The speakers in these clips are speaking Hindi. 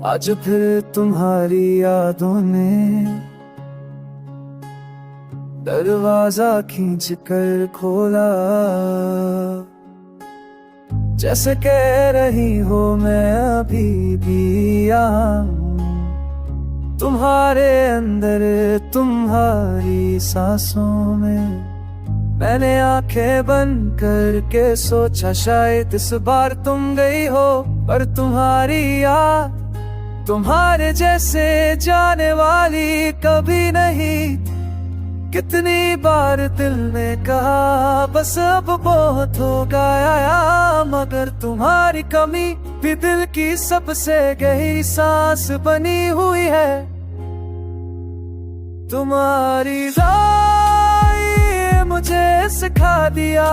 आज फिर तुम्हारी यादों ने दरवाजा खींच कर खोला। जैसे कह रही हो मैं अभी भी यहाँ हूँ, तुम्हारे अंदर तुम्हारी सांसों में। मैंने आंखें बंद करके सोचा शायद इस बार तुम गई हो, पर तुम्हारी याद तुम्हारे जैसे जाने वाली कभी नहीं। कितनी बार दिल ने कहा बस अब बहुत हो गया, मगर तुम्हारी कमी भी दिल की सबसे गहरी सांस बनी हुई है। तुम्हारी राय मुझे सिखा दिया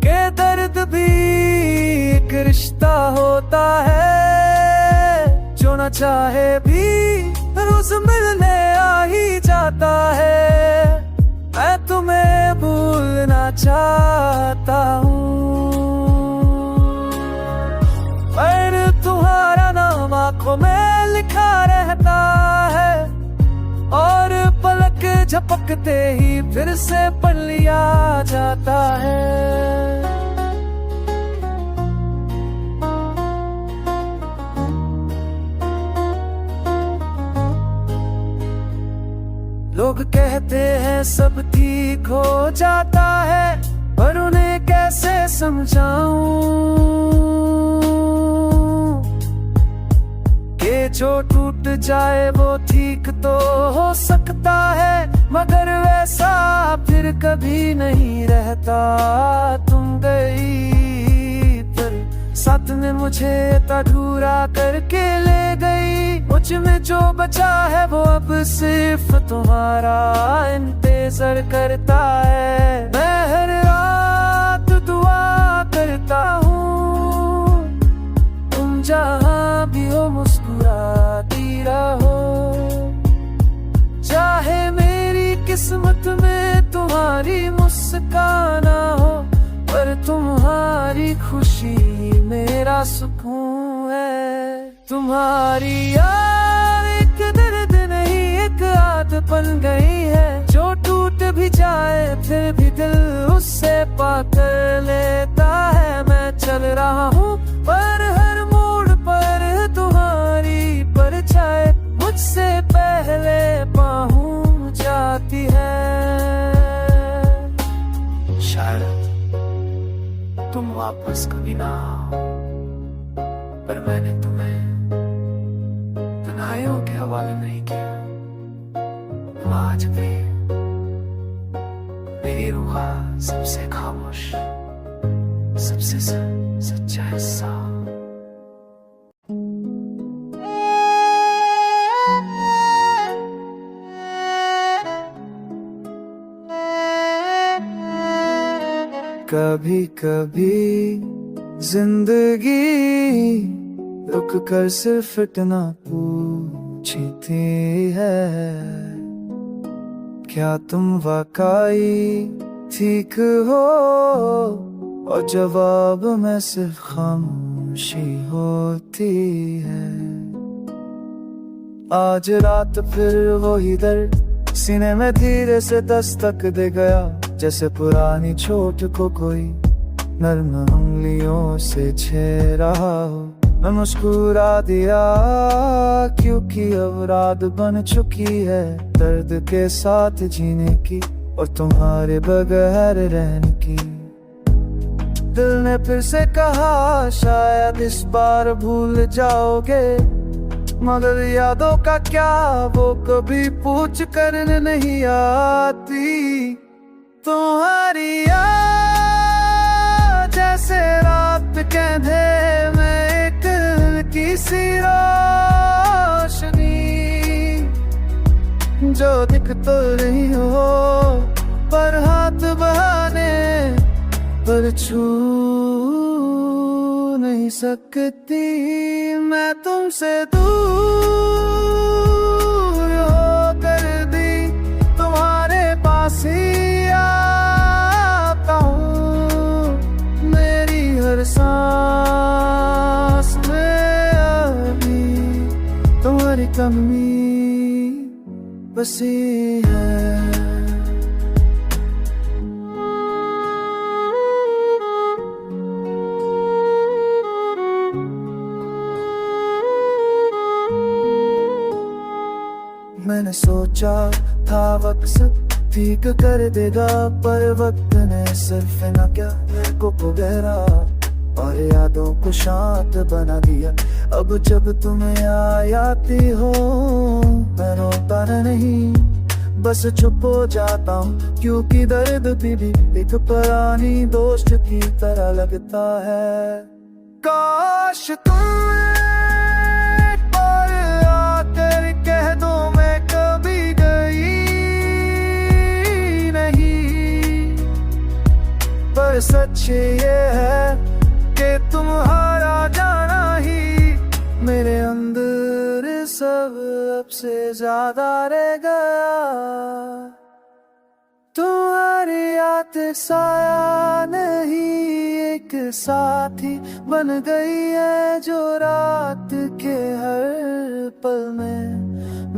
कि दर्द भी एक रिश्ता होता है, जो न चाहे भी रोज मिलने आ ही जाता है। मैं तुम्हें भूलना चाहता हूँ, पर तुम्हारा नाम आंखों में लिखा रहता है, और पलक झपकते ही फिर से पढ़ लिया जाता है। लोग कहते हैं सब ठीक हो जाता है, पर उन्हें कैसे समझाऊं कि जो टूट जाए वो ठीक तो हो सकता है, मगर वैसा फिर कभी नहीं रहता। तुम गई फिर साथ में मुझे अधूरा करके ले गई, मुझ में जो बचा है वो अब सिर्फ तुम्हारा इंतजार करता है। मैं हर रात दुआ करता हूँ तुम जहाँ भी हो मुस्कुराती रहो, चाहे मेरी किस्मत में तुम्हारी मुस्कान हो, पर तुम्हारी खुशी मेरा सुकून है। तुम्हारी याद एक दर्द नहीं एक आदत बन गई है, जो टूट भी जाए फिर भी दिल उससे पाकर लेता है। मैं चल रहा हूँ पर हर मोड़ पर तुम्हारी परछाई मुझसे पहले पहुँच जाती है। शायद तुम वापस कभी ना आओ, पर मैंने तुम्हें तन्हाइयों के हवाले नहीं किया। आज भी मेरी रूह सबसे खामोश, सबसे सच्चा हिस्सा। कभी कभी जिंदगी रुक कर सिर्फ इतना पूछती है, क्या तुम वाकई ठीक हो, और जवाब में सिर्फ खामोशी होती है। आज रात फिर वही दर्द सीने में धीरे से दस्तक दे गया, जैसे पुरानी चोट को कोई नर्म उंगलियों से छे रहा हो। मैं मुस्कुरा दिया क्योंकि अब रात बन चुकी है दर्द के साथ जीने की और तुम्हारे बगैर रहने की। दिल ने फिर से कहा शायद इस बार भूल जाओगे, मगर यादों का क्या वो कभी पूछ कर नहीं आती। तुम्हारी याद जैसे रात के अंधेरे में एक किसी रोशनी, जो दिख तो रही हो पर हाथ बहाने पर छू नहीं सकती। मैं तुमसे दूर होकर दी तुम्हारे पास ही आता हूँ, मेरी हर सांस में अभी कमी बसी है। मैंने सोचा था वक्त सब ठीक कर देगा, पर वक्त ने सिर्फ ना क्या मेरे को गहरा और यादों को शांत बना दिया। अब जब तुम्हें याद आती हो मैं रोता नहीं, बस चुप हो जाता हूँ, क्योंकि दर्द भी एक पुरानी दोस्त की तरह लगता है। काश तुम एक बार आकर कह दो मैं कभी गई नहीं, पर सच ये है कि तुम्हारा जाना ही मेरे अंदर सब अब से ज्यादा रह गया। तुम्हारी याद साया नहीं, एक साथी बन गई है जो रात के हर पल में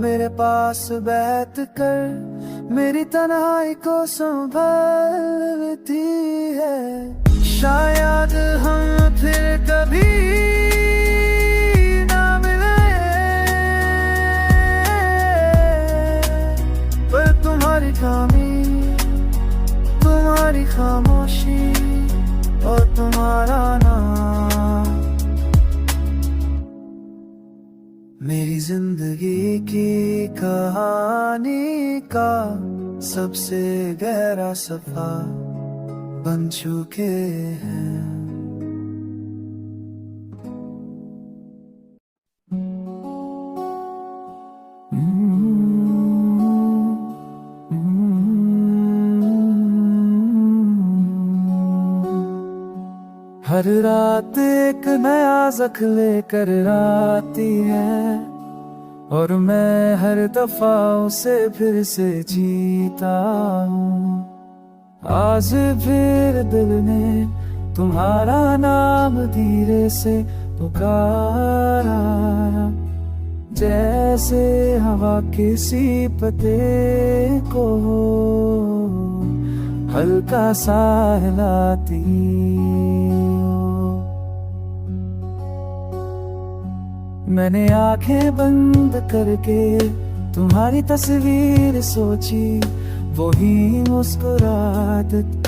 मेरे पास बैठ कर मेरी तन्हाई को संभालती है। शायद हम फिर कभी ना मिले, पर तुम्हारी कमी, तुम्हारी खामोशी और तुम्हारा नाम मेरी जिंदगी की कहानी का सबसे गहरा सफा बन चुके हैं। हर रात एक नया ज़ख्म लेकर आती है, और मैं हर दफा उसे फिर से जीता हूँ। आज फिर दिल ने तुम्हारा नाम धीरे से पुकारा, जैसे हवा किसी पत्ते को हल्का सा हिलाती। मैंने आंखें बंद करके तुम्हारी तस्वीर सोची, वही मुस्कुराहट,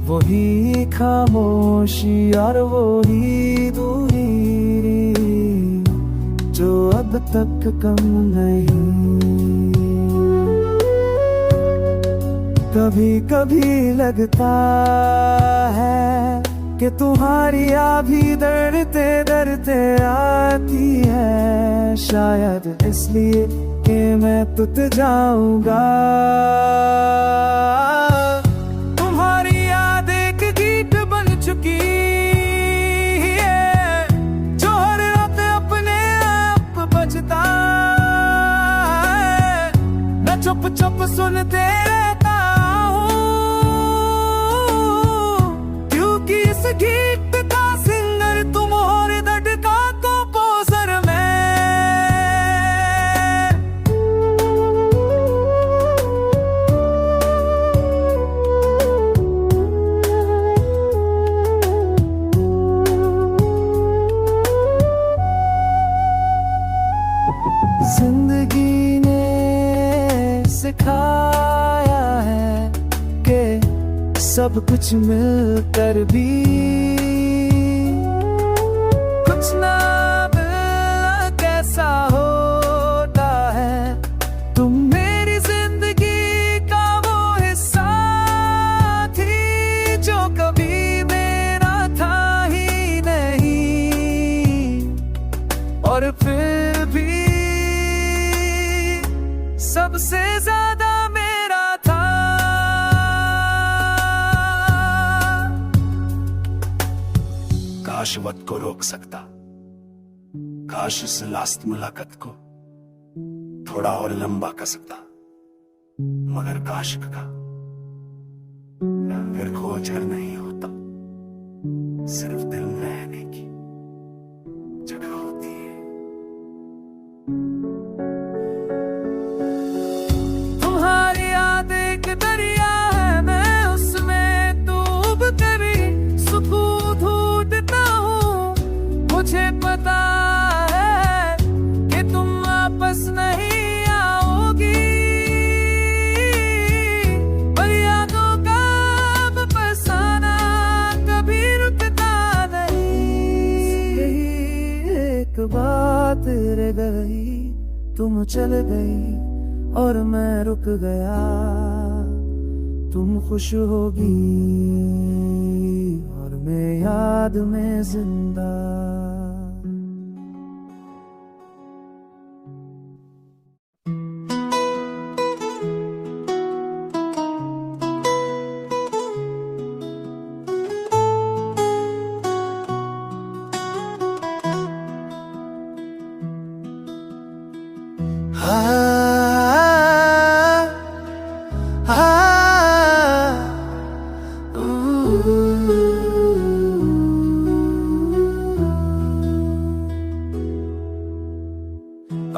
वही खामोशी और वही दूरी जो अब तक कम नहीं। कभी कभी लगता है कि तुम्हारी भी डरते डरते आती है, शायद इसलिए कि मैं टूट जाऊंगा। तुम्हारी याद एक गीत बन चुकी है, जो हर रात अपने आप बजता है। मैं चुप चुप सुनते रहता गीत का सिंगर तुम और दर्द का कंपोजर मैं। जिंदगी ने सिखाया है कि सब कुछ मिलकर भी कुछ ना मिलना कैसा होता है। तुम मेरी जिंदगी का वो हिस्सा थी जो कभी मेरा था ही नहीं, और फिर भी सबसे ज्यादा मेरा था। काश वक्त को रोक सकता, काश इस लास्ट मुलाकात को थोड़ा और लंबा कर सकता, मगर काश का फिर खोजर नहीं होता, सिर्फ दिल रहने की जगह होती है। पता है कि तुम वापस नहीं आओगी, पर यादों का फसाना कभी रुकता नहीं। एक बात रह गई, तुम चल गई और मैं रुक गया। तुम खुश होगी और मैं याद में जिंदा।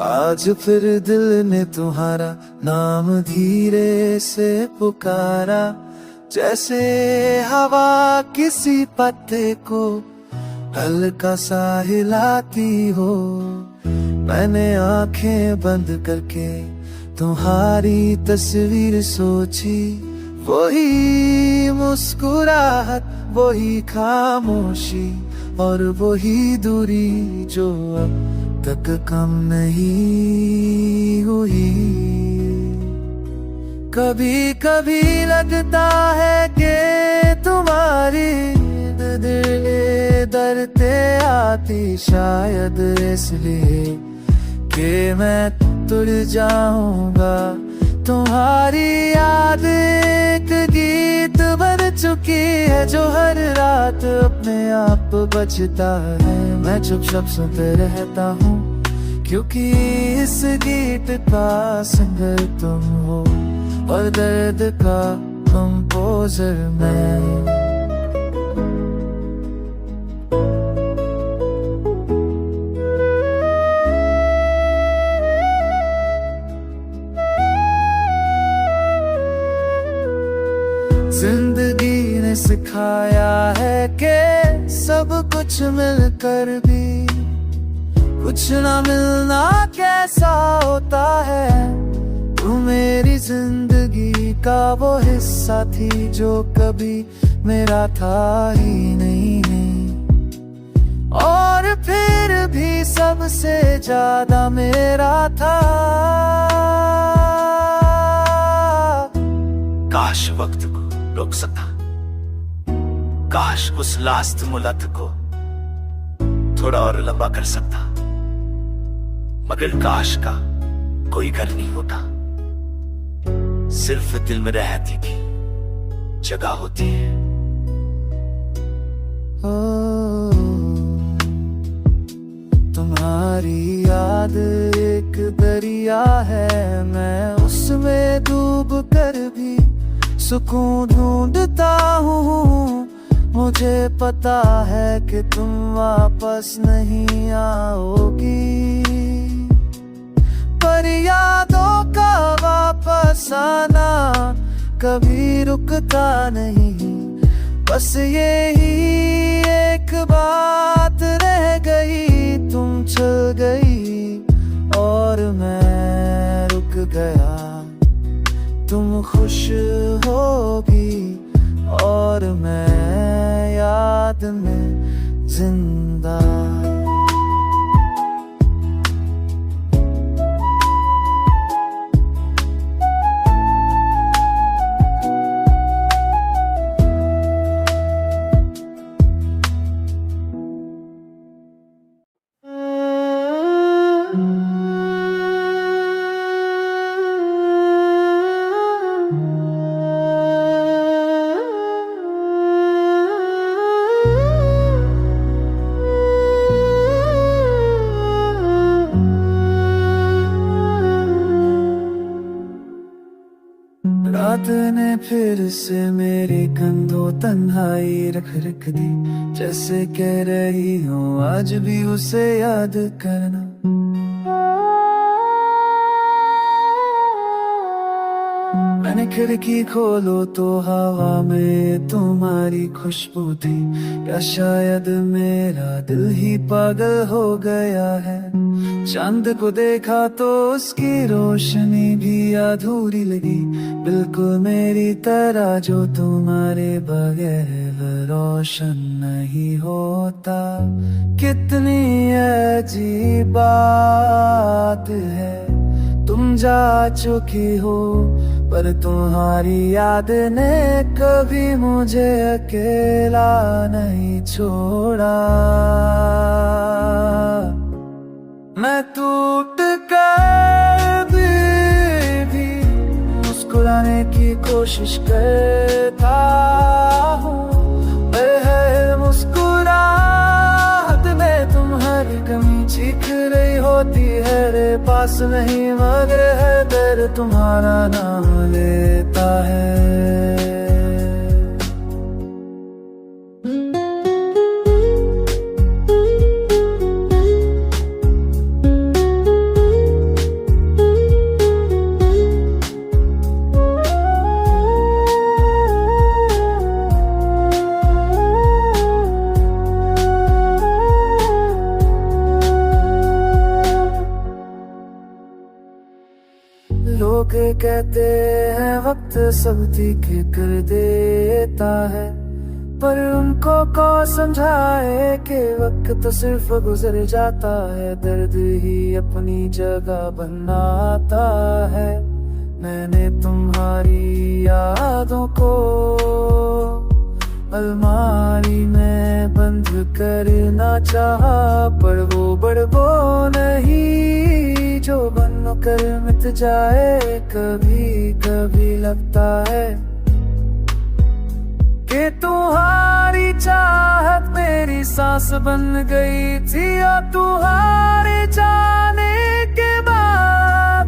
आज फिर दिल ने तुम्हारा नाम धीरे से पुकारा, जैसे हवा किसी पत्ते को हल्का सा हिलाती हो। मैंने आंखें बंद करके तुम्हारी तस्वीर सोची, वही मुस्कुराहट, वही खामोशी और वही दूरी जो अब तक कम नहीं हुई। कभी कभी लगता है कि तुम्हारी दिल दरते आती, शायद इसलिए कि मैं तुड़ जाऊंगा। तुम्हारी याद एक गीत बन चुकी है जो हर रात अपने आप बजता है। मैं चुपचाप सुनते रहता हूँ क्योंकि इस गीत का सिंगर तुम हो और दर्द का कंपोजर मैं। जिंदगी ने सिखाया है कि सब कुछ मिलकर भी कुछ ना मिलना कैसा होता है। तू मेरी जिंदगी का वो हिस्सा थी जो कभी मेरा था ही नहीं, और फिर भी सबसे ज्यादा मेरा था। काश वक्त को रोक सकता, काश उस लास्ट मुलाकात को थोड़ा और लंबा कर सकता, मगर काश का कोई घर नहीं होता, सिर्फ दिल में रहती थी जगह होती है। तुम्हारी याद एक दरिया है, मैं उसमें डूब कर भी सुकून ढूंढता हूँ। मुझे पता है कि तुम वापस नहीं आओगी, पर यादों का वापस आना कभी रुकता नहीं। बस यही एक बात रह गई, तुम चल गई और मैं रुक गया। तुम खुश होगी और मैं याद में जिंदा। रात ने फिर से मेरे कंधों तन्हाई रख दी, जैसे कह रही हूँ आज भी उसे याद करना। मैंने खिड़की खोलो तो हवा में तुम्हारी खुशबू थी, या शायद मेरा दिल ही पागल हो गया है। चांद को देखा तो उसकी रोशनी भी अधूरी लगी, बिल्कुल मेरी तरह जो तुम्हारे बगैर रोशन नहीं होता। कितनी अजीब बात है, तुम जा चुकी हो पर तुम्हारी याद ने कभी मुझे अकेला नहीं छोड़ा। मैं टूट कर भी मुस्कुराने की कोशिश करता हूँ, हर मुस्कुराहट में तुम हर कमी चीख रही होती है। रे पास नहीं मगर है दर्द तुम्हारा नाम लेता है। लोग कहते हैं वक्त सब ठीक कर देता है, पर उनको कौन समझाए कि वक्त तो सिर्फ गुजर जाता है, दर्द ही अपनी जगह बनाता है। मैंने तुम्हारी यादों को अलमारी में बंद करना चाहा, पर वो बड़बो नहीं जो बन कर मिट जाए। कभी कभी लगता है कि तुम्हारी चाहत मेरी सांस बन गई थी, और तुम्हारे जाने के बाद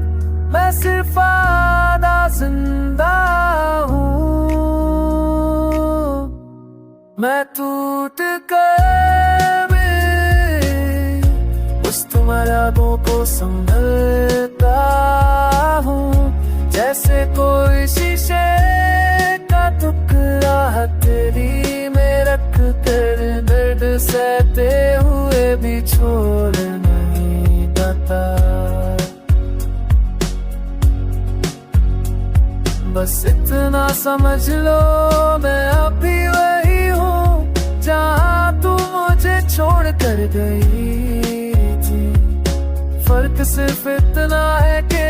मैं सिर्फ आधा जिंदा हूँ। मैं टूट कर उस तुम्हारा को संभलता हूँ, जैसे कोई शीशे का टुकड़ा हथेली में रख कर दर्द सहते हुए भी छोड़ नहीं पाता। बस इतना समझ लो मैं अभी वही हूँ जहाँ तू मुझे छोड़ कर गई थी। फर्क सिर्फ इतना है कि